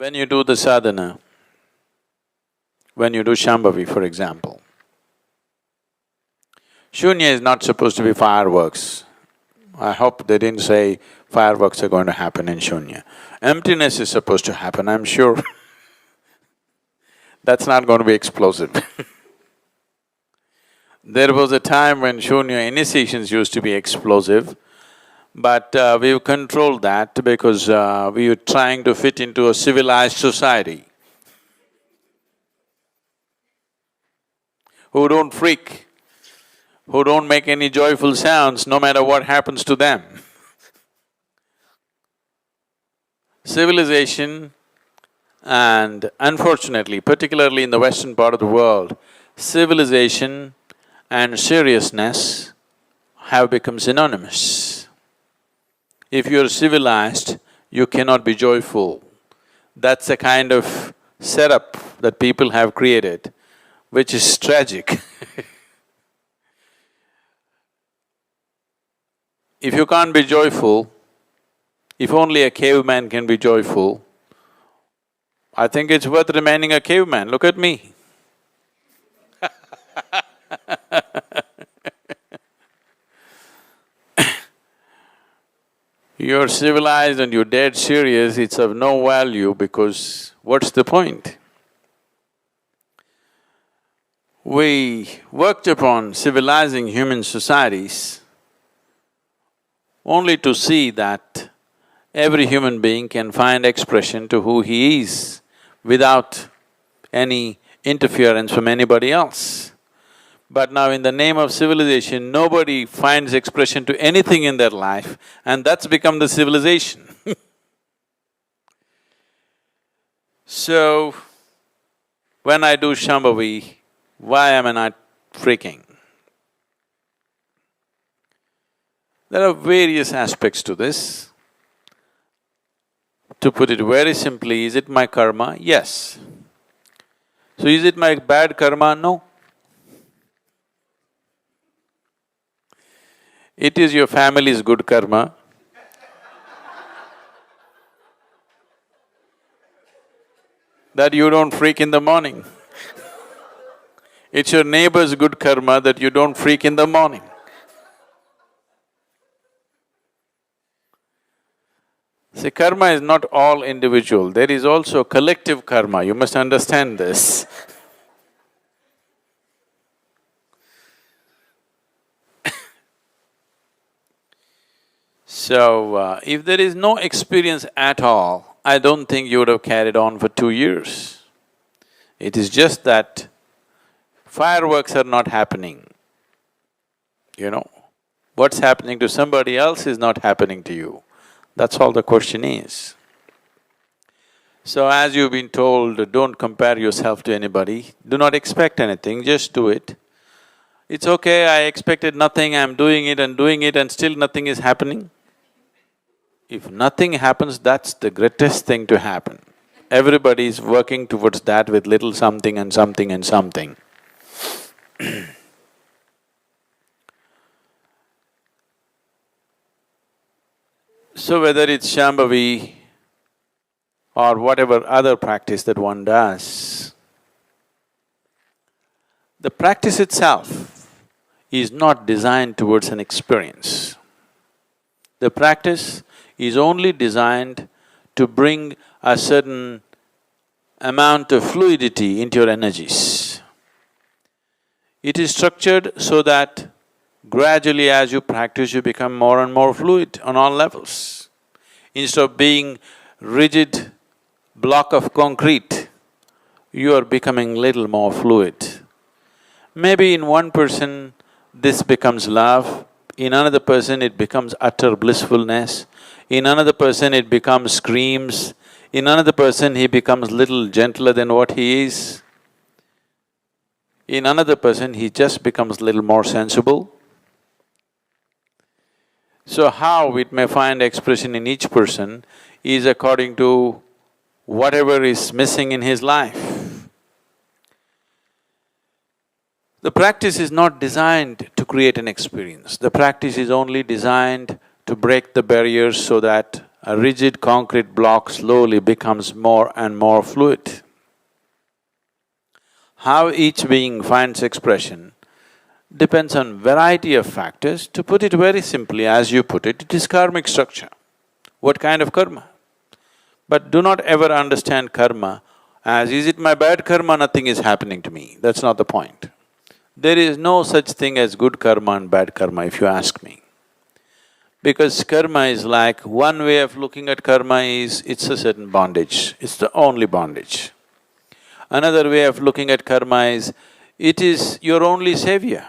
When you do the sadhana, when you do Shambhavi, for example, Shoonya is not supposed to be fireworks. I hope they didn't say fireworks are going to happen in Shoonya. Emptiness is supposed to happen, I'm sure. That's not going to be explosive. There was a time when Shoonya initiations used to be explosive, but we've controlled that because we were trying to fit into a civilized society who don't freak, who don't make any joyful sounds no matter what happens to them. Civilization and unfortunately, particularly in the western part of the world, civilization and seriousness have become synonymous. If you're civilized, you cannot be joyful. That's a kind of setup that people have created, which is tragic. If you can't be joyful, if only a caveman can be joyful, I think it's worth remaining a caveman, look at me. You're civilized and you're dead serious, it's of no value because what's the point? We worked upon civilizing human societies only to see that every human being can find expression to who he is without any interference from anybody else. But now in the name of civilization, nobody finds expression to anything in their life and that's become the civilization. So, when I do Shambhavi, why am I not freaking? There are various aspects to this. To put it very simply, is it my karma? Yes. So is it my bad karma? No. It is your family's good karma. That you don't freak in the morning. It's your neighbor's good karma that you don't freak in the morning. See, karma is not all individual, there is also collective karma, you must understand this. So, if there is no experience at all, I don't think you would have carried on for 2 years. It is just that fireworks are not happening, you know. What's happening to somebody else is not happening to you. That's all the question is. So as you've been told, don't compare yourself to anybody, do not expect anything, just do it. It's okay, I expected nothing, I'm doing it and still nothing is happening. If nothing happens, that's the greatest thing to happen. Everybody is working towards that with little something and something and something. So whether it's Shambhavi or whatever other practice that one does, the practice itself is not designed towards an experience. The practice is only designed to bring a certain amount of fluidity into your energies. It is structured so that gradually as you practice, you become more and more fluid on all levels. Instead of being rigid block of concrete, you are becoming little more fluid. Maybe in one person this becomes love, in another person it becomes utter blissfulness, in another person it becomes screams, in another person he becomes little gentler than what he is, in another person he just becomes little more sensible. So how it may find expression in each person is according to whatever is missing in his life. The practice is not designed to create an experience, the practice is only designed to break the barriers so that a rigid concrete block slowly becomes more and more fluid. How each being finds expression depends on variety of factors. To put it very simply, as you put it, it is karmic structure. What kind of karma? But do not ever understand karma as, is it my bad karma, nothing is happening to me. That's not the point. There is no such thing as good karma and bad karma, if you ask me. Because karma is like, one way of looking at karma is, it's a certain bondage, it's the only bondage. Another way of looking at karma is, it is your only savior.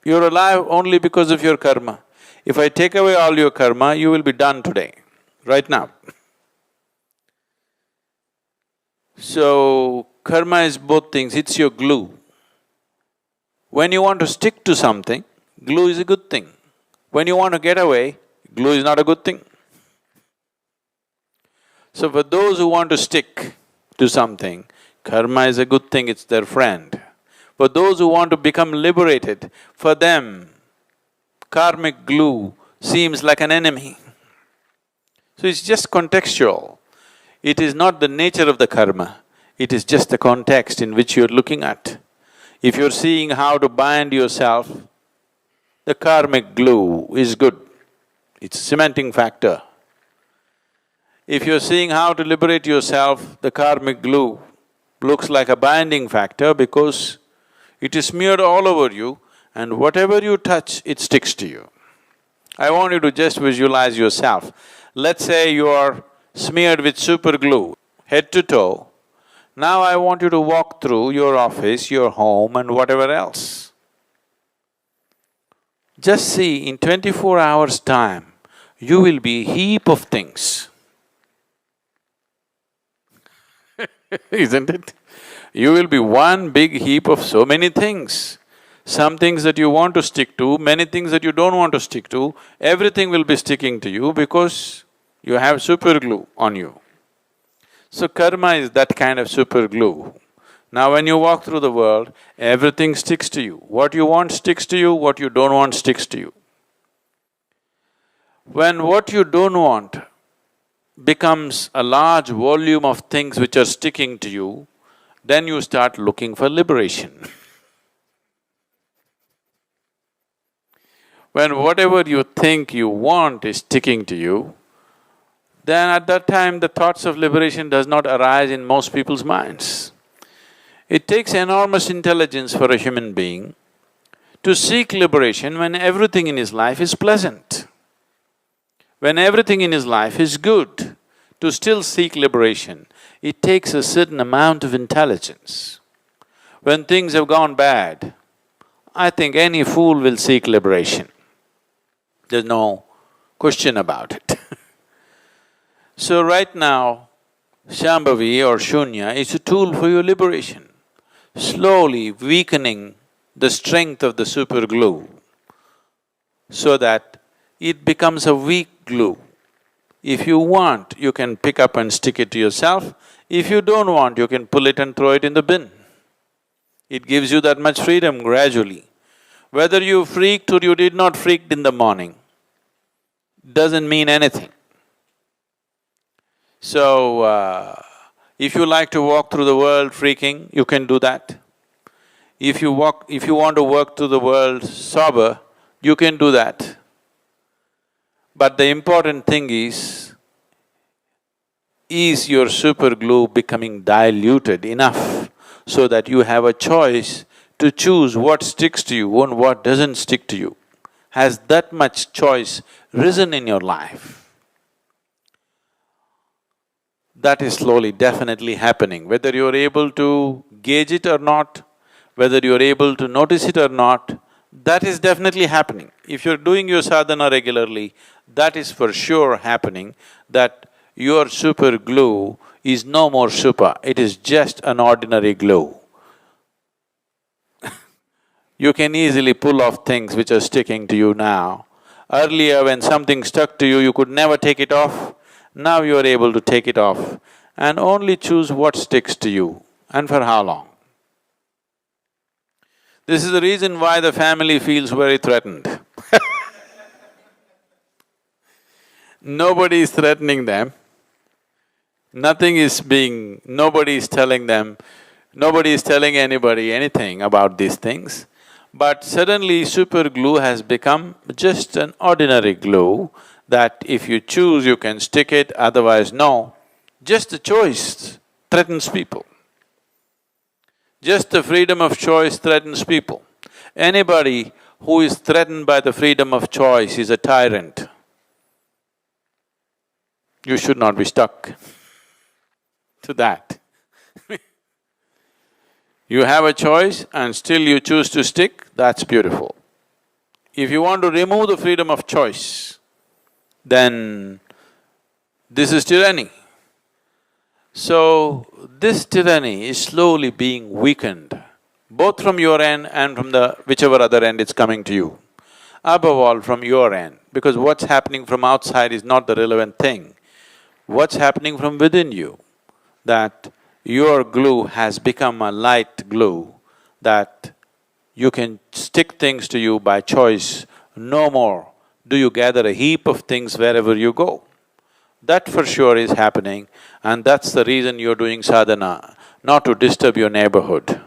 You're alive only because of your karma. If I take away all your karma, you will be done today, right now. So, karma is both things, it's your glue. When you want to stick to something, glue is a good thing. When you want to get away, glue is not a good thing. So for those who want to stick to something, karma is a good thing, it's their friend. For those who want to become liberated, for them, karmic glue seems like an enemy. So it's just contextual. It is not the nature of the karma, it is just the context in which you're looking at. If you're seeing how to bind yourself, the karmic glue is good, it's a cementing factor. If you're seeing how to liberate yourself, the karmic glue looks like a binding factor because it is smeared all over you and whatever you touch, it sticks to you. I want you to just visualize yourself. Let's say you are smeared with super glue, head to toe. Now I want you to walk through your office, your home and whatever else. Just see, in 24 hours' time, you will be a heap of things. Isn't it? You will be one big heap of so many things. Some things that you want to stick to, many things that you don't want to stick to, everything will be sticking to you because you have super glue on you. So karma is that kind of super glue. Now when you walk through the world, everything sticks to you. What you want sticks to you, what you don't want sticks to you. When what you don't want becomes a large volume of things which are sticking to you, then you start looking for liberation. When whatever you think you want is sticking to you, then at that time the thoughts of liberation does not arise in most people's minds. It takes enormous intelligence for a human being to seek liberation when everything in his life is pleasant. When everything in his life is good, to still seek liberation, it takes a certain amount of intelligence. When things have gone bad, I think any fool will seek liberation. There's no question about it. So right now, Shambhavi or Shoonya is a tool for your liberation, slowly weakening the strength of the super glue so that it becomes a weak glue. If you want, you can pick up and stick it to yourself. If you don't want, you can pull it and throw it in the bin. It gives you that much freedom gradually. Whether you freaked or you did not freak in the morning doesn't mean anything. So, if you like to walk through the world freaking, you can do that. If you want to walk through the world sober, you can do that. But the important thing is your super glue becoming diluted enough so that you have a choice to choose what sticks to you and what doesn't stick to you? Has that much choice risen in your life? That is slowly, definitely happening. Whether you're able to gauge it or not, whether you're able to notice it or not, that is definitely happening. If you're doing your sadhana regularly, that is for sure happening, that your super glue is no more super, it is just an ordinary glue. You can easily pull off things which are sticking to you now. Earlier when something stuck to you, you could never take it off. Now you are able to take it off and only choose what sticks to you and for how long. This is the reason why the family feels very threatened. Nobody is threatening them, nobody is telling them, nobody is telling anybody anything about these things. But suddenly super glue has become just an ordinary glue that if you choose you can stick it, otherwise no. Just the choice threatens people. Just the freedom of choice threatens people. Anybody who is threatened by the freedom of choice is a tyrant. You should not be stuck to that. You have a choice and still you choose to stick, that's beautiful. If you want to remove the freedom of choice, then this is tyranny. So, this tyranny is slowly being weakened, both from your end and from the whichever other end it's coming to you. Above all, from your end, because what's happening from outside is not the relevant thing. What's happening from within you, that your glue has become a light glue, that you can stick things to you by choice. No more do you gather a heap of things wherever you go. That for sure is happening, and that's the reason you're doing sadhana, not to disturb your neighborhood.